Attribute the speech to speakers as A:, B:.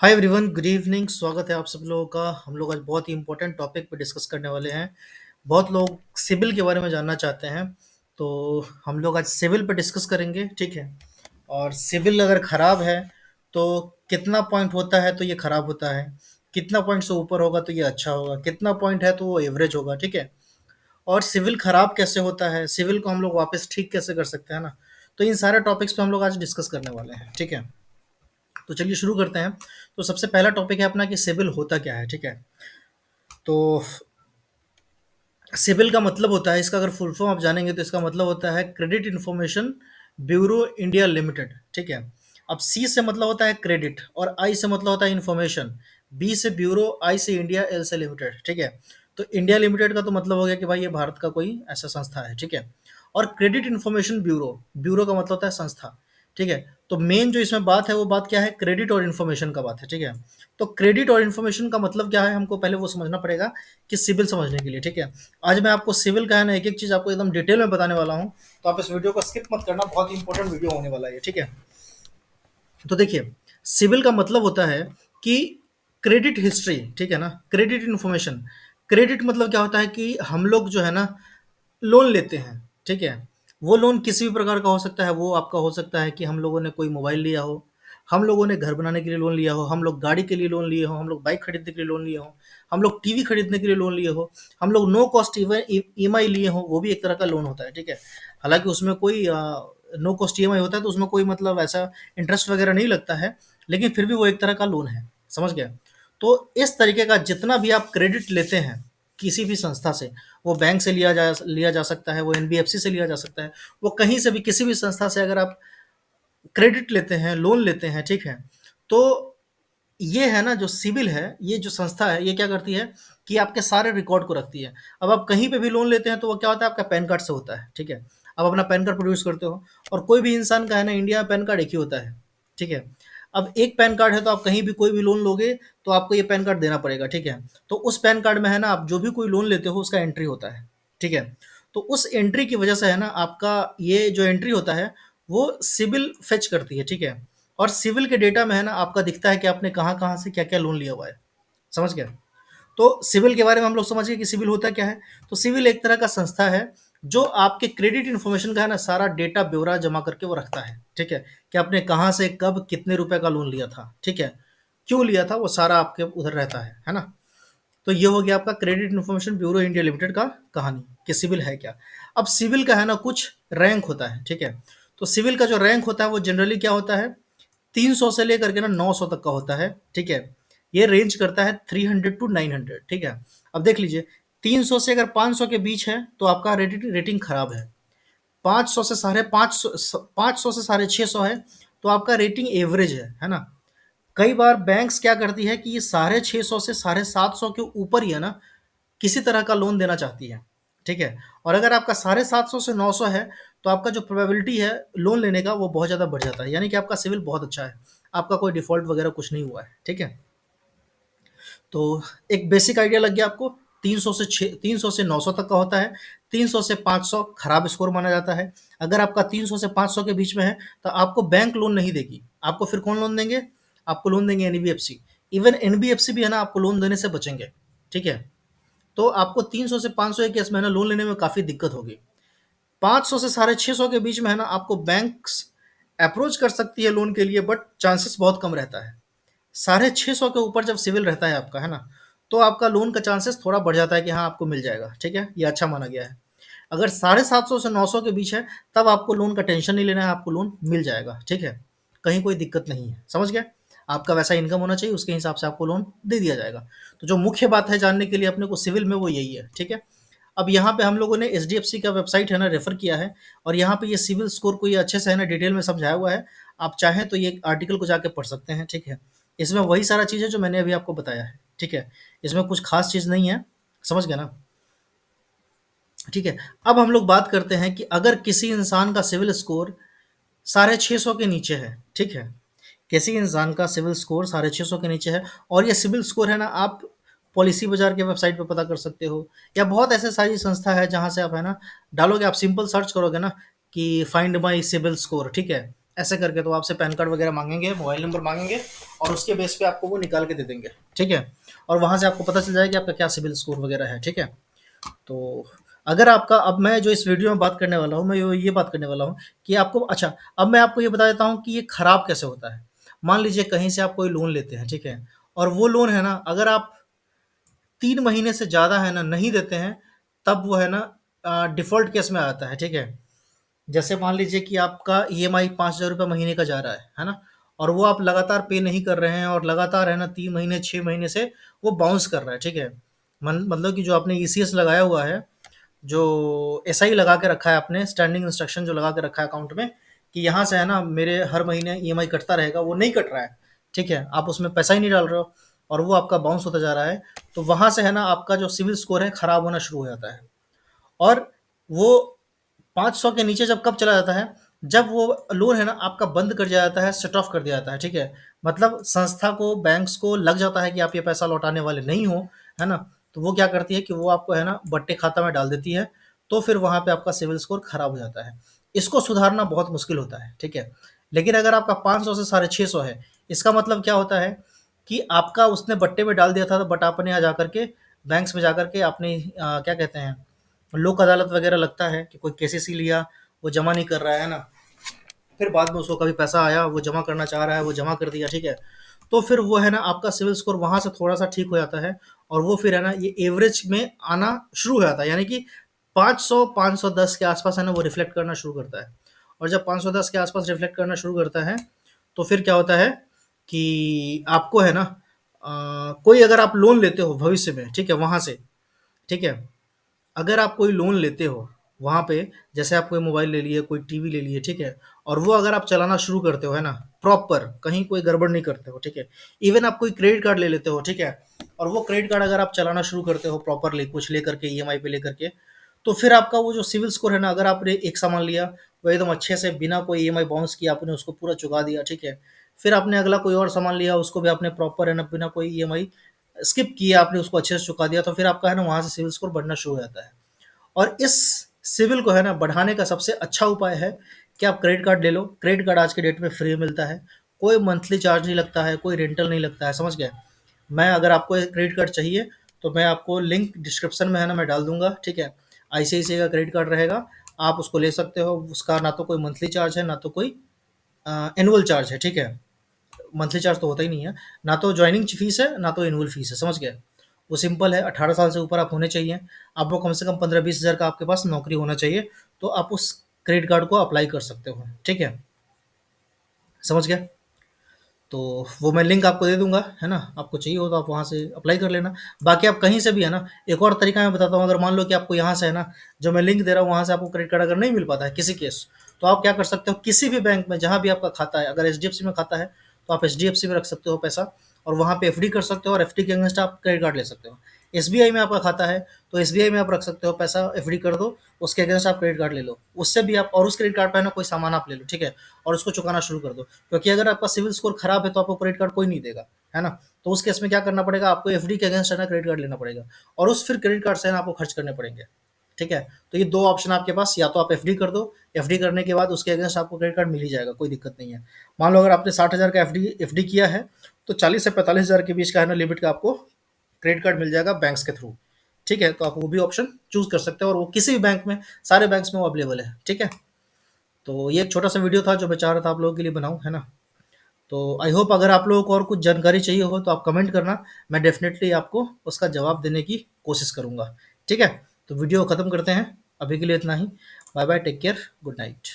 A: Hi everyone, good evening. स्वागत है आप सब लोगों का। हम लोग आज बहुत ही इंपॉर्टेंट टॉपिक पे डिस्कस करने वाले हैं। बहुत लोग सिविल के बारे में जानना चाहते हैं, तो हम लोग आज सिविल पे डिस्कस करेंगे, ठीक है। और सिविल अगर खराब है तो कितना पॉइंट होता है तो ये खराब होता है, कितना पॉइंट से ऊपर होगा तो ये अच्छा होगा, कितना पॉइंट है तो वो एवरेज होगा, ठीक है। और सिविल खराब कैसे होता है, सिविल को हम लोग वापस ठीक कैसे कर सकते हैं ना। तो इन सारे टॉपिक्स पे हम लोग आज डिस्कस करने वाले हैं, ठीक है। तो चलिए शुरू करते हैं। तो सबसे पहला टॉपिक है अपना कि सिविल होता क्या है, ठीक है। तो सिविल का मतलब होता है, इसका अगर फुल फॉर्म आप जानेंगे तो इसका मतलब होता है credit information bureau India limited, ठीक है। अब सी से मतलब होता है क्रेडिट, और आई से मतलब होता है इंफॉर्मेशन, बी से ब्यूरो, आई से इंडिया, एल से लिमिटेड, ठीक है। तो इंडिया लिमिटेड का तो मतलब हो गया कि भाई ये भारत का कोई ऐसा संस्था है, ठीक है। और क्रेडिट इंफॉर्मेशन ब्यूरो, ब्यूरो का मतलब होता है संस्था, ठीक है। तो मेन जो इसमें बात है वो बात क्या है, क्रेडिट और इन्फॉर्मेशन का बात है, ठीक है। तो क्रेडिट और इन्फॉर्मेशन का मतलब क्या है, हमको पहले वो समझना पड़ेगा कि सिविल समझने के लिए, ठीक है। आज मैं आपको सिविल का है ना एक एक चीज आपको एकदम डिटेल में बताने वाला हूँ। तो आप इस वीडियो को स्किप मत करना, बहुत ही इंपॉर्टेंट वीडियो होने वाला है ये, ठीक है। तो देखिए, सिविल का मतलब होता है कि क्रेडिट हिस्ट्री, ठीक है ना, क्रेडिट इन्फॉर्मेशन। क्रेडिट मतलब क्या होता है कि हम लोग जो है ना लोन लेते हैं, ठीक है। वो लोन किसी भी प्रकार का हो सकता है। वो आपका हो सकता है कि हम लोगों ने कोई मोबाइल लिया हो, हम लोगों ने घर बनाने के लिए लोन लिया हो, हम लोग गाड़ी के लिए लोन लिए हो, हम लोग बाइक खरीदने के लिए लोन लिए हो, हम लोग टीवी खरीदने के लिए लोन लिए हो, हम लोग नो कॉस्ट ईएमआई लिए हो, वो भी एक तरह का लोन होता है, ठीक है। हालांकि उसमें कोई नो कॉस्ट ईएमआई होता है तो उसमें कोई मतलब ऐसा इंटरेस्ट वगैरह नहीं लगता है, लेकिन फिर भी वो एक तरह का लोन है, समझ गया। तो इस तरीके का जितना भी आप क्रेडिट लेते हैं किसी भी संस्था से, वो बैंक से लिया जा सकता है, वो एनबीएफसी से लिया जा सकता है, वो कहीं से भी किसी भी संस्था से अगर आप क्रेडिट लेते हैं, लोन लेते हैं, ठीक है। तो ये है ना जो सिविल है, ये जो संस्था है, ये क्या करती है कि आपके सारे रिकॉर्ड को रखती है। अब आप कहीं पे भी लोन लेते हैं तो वो क्या होता है, आपका पैन कार्ड से होता है, ठीक है। आप अपना पैन कार्ड प्रोड्यूस करते हो, और कोई भी इंसान का है ना इंडिया में पैन कार्ड एक ही होता है, ठीक है। अब एक पैन कार्ड है तो आप कहीं भी कोई भी लोन लोगे तो आपको ये पैन कार्ड देना पड़ेगा, ठीक है। तो उस पैन कार्ड में है ना आप जो भी कोई लोन लेते हो उसका एंट्री होता है, ठीक है। तो उस एंट्री की वजह से है ना आपका ये जो एंट्री होता है वो सिविल फेच करती है, ठीक है। और सिविल के डेटा में है ना आपका दिखता है कि आपने कहाँ-कहाँ से क्या-क्या लोन लिया हुआ है। समझ गए? तो सिविल के बारे में हम लोग समझ गए कि सिविल होता क्या है। तो सिविल एक तरह का संस्था है जो आपके क्रेडिट इन्फॉर्मेशन का है ना सारा डेटा ब्यौरा जमा करके वो रखता है, ठीक है। कि आपने कहाँ से कब कितने रुपए का लोन लिया था, ठीक है। क्यों लिया था वो सारा आपके उधर रहता है ना। तो ये हो गया आपका credit information bureau India limited का कहानी कि सिविल है क्या। अब सिविल का है ना कुछ रैंक होता है, ठीक है। तो सिविल का जो रैंक होता है वो जनरली क्या होता है, 300 से लेकर के ना 900 तक का होता है, ठीक है। ये रेंज करता है 300 टू 900, ठीक है। अब देख लीजिए, 300 से अगर 500 के बीच है तो आपका रेटिंग रेटिंग खराब है। 500 से साढ़े 500, 500 से साढ़े 600 है तो आपका रेटिंग एवरेज है ना। कई बार बैंक्स क्या करती है कि ये साढ़े 600 से साढ़े 700 के ऊपर ही है ना किसी तरह का लोन देना चाहती है, ठीक है। और अगर आपका साढ़े 700 से 900 है तो आपका जो प्रोबेबिलिटी है लोन लेने का वो बहुत ज़्यादा बढ़ जाता है, यानी कि आपका सिविल बहुत अच्छा है, आपका कोई डिफ़ॉल्ट वगैरह कुछ नहीं हुआ है, ठीक है। तो एक बेसिक आइडिया लग गया आपको। 300 से 900 तक का होता है, 300 से 500 खराब स्कोर माना जाता है। अगर आपका 300 से 500 के बीच में है तो आपको बैंक लोन नहीं देगी, आपको फिर कौन लोन देंगे, आपको लोन देंगे एनबीएफसी। इवन एनबीएफसी भी है ना आपको लोन देने से बचेंगे, ठीक है। तो आपको 300 से 500 के केस में है ना लोन लेने में काफ़ी दिक्कत होगी। 500 से साढ़े 600 के बीच में है ना आपको बैंक्स अप्रोच कर सकती है लोन के लिए, बट चांसेस बहुत कम रहता है। साढ़े 600 के ऊपर जब सिविल रहता है आपका, है ना, तो आपका लोन का चांसेस थोड़ा बढ़ जाता है कि हाँ आपको मिल जाएगा, ठीक है, ये अच्छा माना गया है। अगर 750 से 900 के बीच है तब आपको लोन का टेंशन नहीं लेना है, आपको लोन मिल जाएगा, ठीक है। कहीं कोई दिक्कत नहीं है, समझ गए। आपका वैसा इनकम होना चाहिए, उसके हिसाब से आपको लोन दे दिया जाएगा। तो जो मुख्य बात है जानने के लिए अपने को सिविल में वो यही है, ठीक है। अब यहाँ पे हम लोगों ने एच का वेबसाइट है ना रेफर किया है, और यहाँ पे ये सिविल स्कोर को ये अच्छे से है ना डिटेल में समझाया हुआ है। आप चाहें तो ये आर्टिकल को जाके पढ़ सकते हैं, ठीक है। इसमें वही सारा चीज़ है जो मैंने अभी आपको बताया है, ठीक है। इसमें कुछ खास चीज़ नहीं है, समझ गए ना। ठीक है। अब हम लोग बात करते हैं कि अगर किसी इंसान का सिविल स्कोर साढ़े 600 के नीचे है, ठीक है। किसी इंसान का सिविल स्कोर साढ़े 600 के नीचे है, और ये सिविल स्कोर है ना आप पॉलिसी बाजार के वेबसाइट पे पता कर सकते हो, या बहुत ऐसे सारी संस्था है जहाँ से आप है ना डालोगे, आप सिंपल सर्च करोगे ना कि फाइंड माई सिविल स्कोर, ठीक है। ऐसे करके तो आपसे पैन कार्ड वगैरह माँगेंगे, मोबाइल नंबर माँगेंगे और उसके बेस पे आपको वो निकाल के दे देंगे, ठीक है? और वहाँ से आपको पता चल जाएगा कि आपका क्या सिबिल स्कोर वगैरह है, ठीक है? तो अगर आपका अब मैं जो इस वीडियो में बात करने वाला हूँ, मैं ये बात करने वाला हूँ कि आपको अच्छा, अब मैं आपको ये बता देता हूँ कि ये खराब कैसे होता है। मान लीजिए कहीं से आप कोई लोन लेते हैं, ठीक है? और वो लोन है ना, अगर आप 3 महीने से ज़्यादा है ना नहीं देते हैं, तब वो है ना डिफ़ॉल्ट केस में आता है, ठीक है? जैसे मान लीजिए कि आपका ईएमआई ₹5000 महीने का जा रहा है ना? और वो आप लगातार पे नहीं कर रहे हैं और लगातार है ना 3 महीने, 6 महीने से वो बाउंस कर रहा है, ठीक है? मतलब कि जो आपने ईसीएस लगाया हुआ है, जो एसआई लगा के रखा है आपने, स्टैंडिंग इंस्ट्रक्शन जो लगा के रखा है अकाउंट में कि यहाँ से है ना मेरे हर महीने ईएमआई कटता रहेगा, वो नहीं कट रहा है, ठीक है? आप उसमें पैसा ही नहीं डाल रहे हो और वो आपका बाउंस होता जा रहा है, तो वहाँ से है ना आपका जो सिविल स्कोर है खराब होना शुरू हो जाता है। और वो 500 के नीचे जब कब चला जाता है, जब वो लोन है ना आपका बंद कर दिया जाता है, सेट ऑफ कर दिया जाता है, ठीक है? मतलब संस्था को, बैंक्स को लग जाता है कि आप ये पैसा लौटाने वाले नहीं हो, है ना? तो वो क्या करती है कि वो आपको है ना बट्टे खाता में डाल देती है, तो फिर वहाँ पे आपका सिविल स्कोर खराब हो जाता है। इसको सुधारना बहुत मुश्किल होता है, ठीक है? लेकिन अगर आपका 500 से साढ़े 600 है, इसका मतलब क्या होता है कि आपका उसने बट्टे में डाल दिया था, बट आपने यहाँ जाकर के बैंक्स में जाकर के आपने क्या कहते हैं, लोक अदालत वगैरह लगता है कि कोई केसेस ही लिया, वो जमा नहीं कर रहा है ना, फिर बाद में उसको कभी पैसा आया, वो जमा करना चाह रहा है, वो जमा कर दिया, ठीक है? तो फिर वो है ना आपका सिविल स्कोर वहाँ से थोड़ा-सा ठीक हो जाता है और वो फिर है ना ये एवरेज में आना शुरू हो जाता है, यानी कि 500, 510 के आस-पास है ना वो रिफ्लेक्ट करना शुरू करता है। और जब 510 के आस-पास रिफ्लेक्ट करना शुरू करता है, तो फिर क्या होता है कि आपको है ना कोई अगर आप लोन लेते हो भविष्य में, ठीक है? वहाँ से, ठीक है? अगर आप कोई लोन लेते हो, वहाँ पे जैसे आप कोई मोबाइल ले लिए, कोई टीवी ले लिए, ठीक है? और वो अगर आप चलाना शुरू करते हो, है ना? प्रॉपर, कहीं कोई गड़बड़ नहीं करते हो, ठीक है? इवन आप कोई क्रेडिट कार्ड ले लेते हो, ठीक है? और वो क्रेडिट कार्ड अगर आप चलाना शुरू करते हो प्रॉपरली, कुछ लेकर के ईएमआई पे लेकर के, तो फिर आपका वो जो सिविल स्कोर है ना, अगर आपने एक सामान लिया, वो एकदम अच्छे से बिना कोई ईएमआई बाउंस किए आपने उसको पूरा चुका दिया, ठीक है? फिर आपने अगला कोई और सामान लिया, उसको भी आपने प्रॉपर है ना, बिना कोई ईएमआई स्किप किए आपने उसको अच्छे से चुका दिया, तो फिर आपका है ना वहाँ से सिविल स्कोर बढ़ना शुरू हो जाता है। और इस सिविल को है ना बढ़ाने का सबसे अच्छा उपाय है कि आप क्रेडिट कार्ड ले लो। क्रेडिट कार्ड आज के डेट में फ्री मिलता है, कोई मंथली चार्ज नहीं लगता है, कोई रेंटल नहीं लगता है, समझ गए? मैं अगर आपको एक क्रेडिट कार्ड चाहिए, तो मैं आपको लिंक डिस्क्रिप्शन में है ना मैं डाल दूंगा, ठीक है? आईसीआईसीआई का क्रेडिट कार्ड रहेगा, आप उसको ले सकते हो। उसका ना तो कोई मंथली चार्ज है, ना तो कोई एनुअल चार्ज है, ठीक है? मंथली चार्ज तो होता ही नहीं है, ना तो ज्वाइनिंग फीस है, ना तो एनुअल फीस है, समझ गए? वो सिंपल है, 18 साल से ऊपर आप होने चाहिए, आपको कम से कम 15-20 हज़ार का आपके पास नौकरी होना चाहिए, तो आप उस क्रेडिट कार्ड को अप्लाई कर सकते हो, ठीक है? समझ गए? तो वो मैं लिंक आपको दे दूँगा, है ना? आपको चाहिए हो तो आप वहाँ से अप्लाई कर लेना। बाकी आप कहीं से भी है ना, एक और तरीका मैं बताता हूँ, अगर मान लो कि आपको यहाँ से है ना, जो मैं लिंक दे रहा हूँ वहाँ से आपको क्रेडिट कार्ड अगर नहीं मिल पाता है किसी केस, तो आप क्या कर सकते हो, किसी भी बैंक में जहाँ भी आपका खाता है, अगर एचडीएफसी में खाता है, तो आप एचडीएफसी में रख सकते हो पैसा और वहाँ पे एफडी कर सकते हो और एफडी के अगेंस्ट आप क्रेडिट कार्ड ले सकते हो। एसबीआई में आपका खाता है, तो एसबीआई में आप रख सकते हो पैसा, एफडी कर दो, उसके अगेंस्ट आप क्रेडिट कार्ड ले लो। उससे भी आप और उस क्रेडिट कार्ड पे है ना कोई सामान आप ले लो, ठीक है? और उसको चुकाना शुरू कर दो। क्योंकि अगर आपका सिविल स्कोर खराब है तो आपको क्रेडिट कार्ड कोई नहीं देगा, है ना? तो उस केस में क्या करना पड़ेगा, आपको एफडी के अगेंस्ट है ना क्रेडिट कार्ड लेना पड़ेगा और उस फिर क्रेडिट कार्ड से है ना आपको खर्च करने पड़ेंगे, ठीक है? तो ये 2 ऑप्शन आपके पास, या तो आप एफडी कर दो, एफडी करने के बाद उसके अगेंस्ट आपको क्रेडिट कार्ड मिल ही जाएगा, कोई दिक्कत नहीं है। मान लो अगर आपने 60,000 का एफडी एफडी किया है, तो 40 से 45,000 के बीच का है ना लिमिट का आपको क्रेडिट कार्ड मिल जाएगा बैंक्स के थ्रू, ठीक है? तो आप वो भी ऑप्शन चूज़ कर सकते हो और वो किसी भी बैंक में, सारे बैंक्स में वो अवेलेबल है, ठीक है? तो ये एक छोटा-सा वीडियो था जो मैं चाह रहा था आप लोगों के लिए बनाऊँ, है ना? तो आई होप अगर आप लोगों को और कुछ जानकारी चाहिए हो तो आप कमेंट करना, मैं डेफ़िनेटली आपको उसका जवाब देने की कोशिश करूँगा, ठीक है? तो वीडियो ख़त्म करते हैं, अभी के लिए इतना ही। Bye bye, take care, good night.